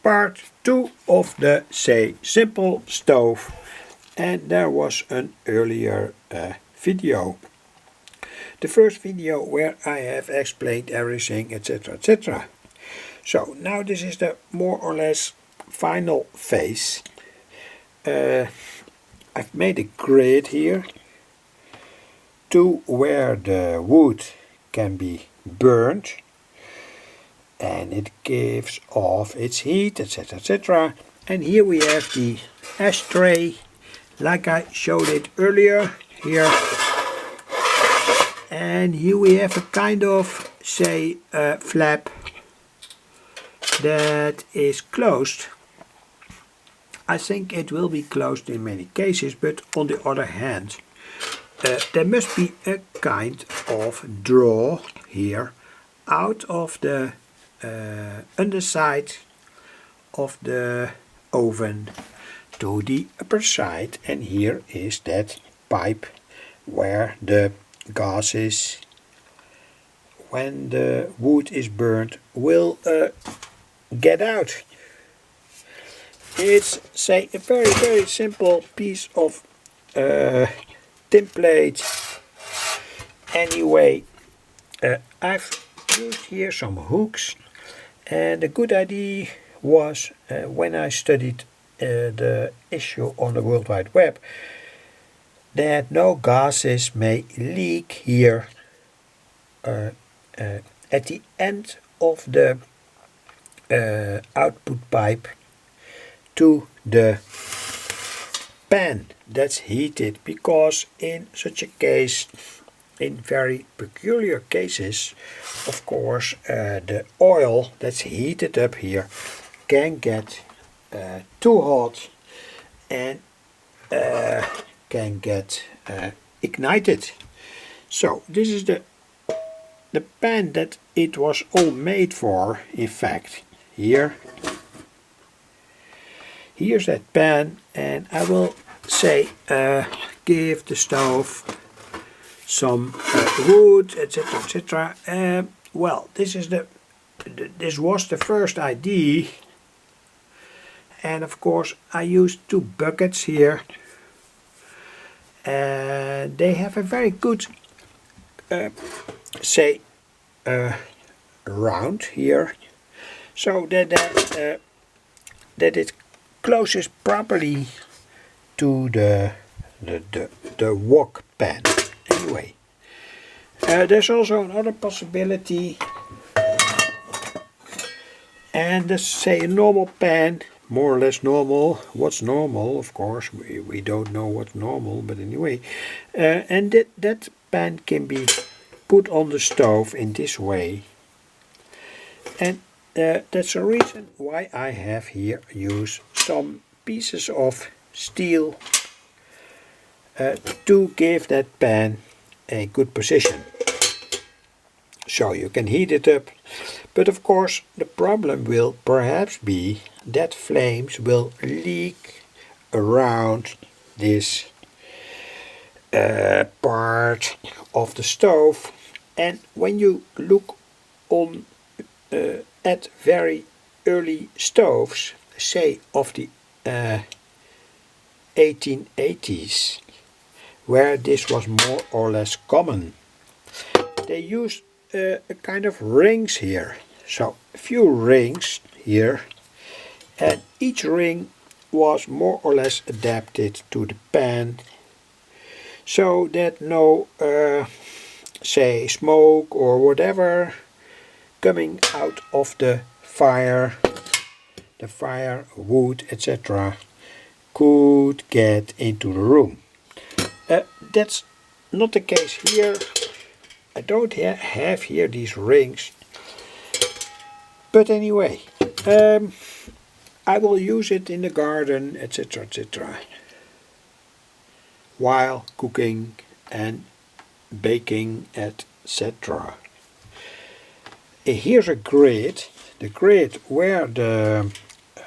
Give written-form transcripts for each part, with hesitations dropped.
part 2 of the simple stove, and there was an earlier video. The first video where I have explained everything, etc, etc. So now this is the more or less final phase. I've made a grid here to where the wood can be burned and it gives off its heat, etc, etc. And here we have the ashtray like I showed it earlier here. And here we have a kind of flap that is closed. I think it will be closed in many cases, but on the other hand there must be a kind of draw here out of the underside of the oven to the upper side, and here is that pipe where the gases, when the wood is burnt, will get out. It's a very simple piece of template. Anyway, I've used here some hooks, and a good idea was when I studied the issue on the World Wide Web that no gases may leak here at the end of the output pipe to the pan that's heated, because in such a case, in very peculiar cases, of course, the oil that's heated up here can get too hot and can get ignited. So this is the pan that it was all made for. In fact, here's that pan, and I will give the stove some wood, etc, etc. Well, this was the first idea, and of course I used 2 buckets here. They have a very good round here, so that it closes properly to the wok pan. Anyway, there's also another possibility, and let's a normal pan, more or less normal. What's normal? Of course, we don't know what's normal, but anyway, and that pan can be put on the stove in this way, and that's the reason why I have here used some pieces of steel to give that pan a good position, so you can heat it up. But of course the problem will perhaps be that flames will leak around this part of the stove, and when you look on at very early stoves, say of the 1880s, where this was more or less common, they used a kind of rings here. So a few rings here, and each ring was more or less adapted to the pan, so that no smoke or whatever coming out of the fire wood, etc, could get into the room. That's not the case here. I don't have here these rings, but anyway, I will use it in the garden, etc, etc, while cooking and baking, etc. Here's a grid, the grid where the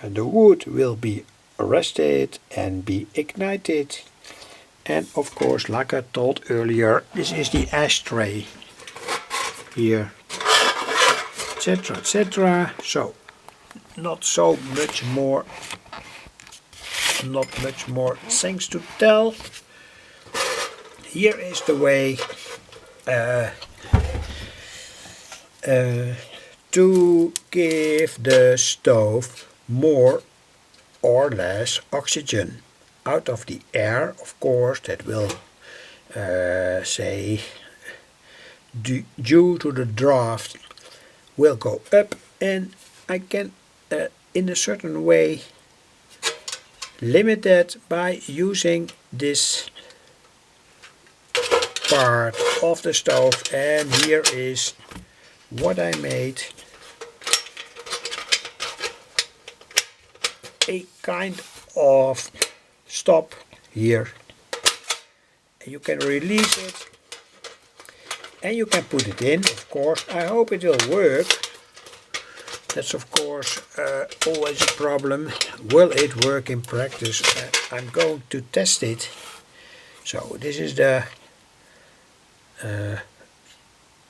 wood will be arrested and be ignited, and of course, like I told earlier, this is the ashtray here, etc, etc. So not so much more, things to tell. Here is the way to give the stove more or less oxygen out of the air. Of course, that will say due to the draft will go up, and I can in a certain way limit that by using this part of the stove. And here is what I made, a kind of stop here. You can release it and you can put it in. Of course, I hope it will work. That's of course always a problem. Will it work in practice? I'm going to test it. So this is the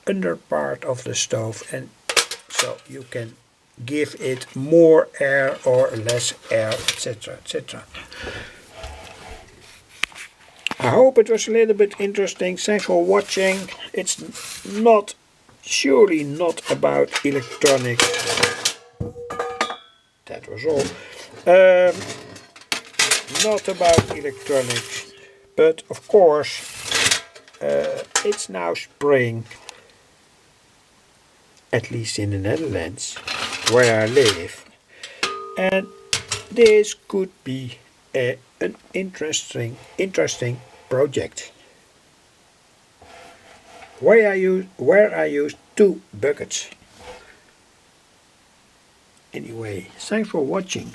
under part of the stove, and so you can give it more air or less air, etc., etc. I hope it was a little bit interesting. Thanks for watching. It's surely not about electronics. That was all. Not about electronics, but of course it's now spring, at least in the Netherlands, where I live, and this could be an interesting project. Where I use 2 buckets. Anyway, thanks for watching.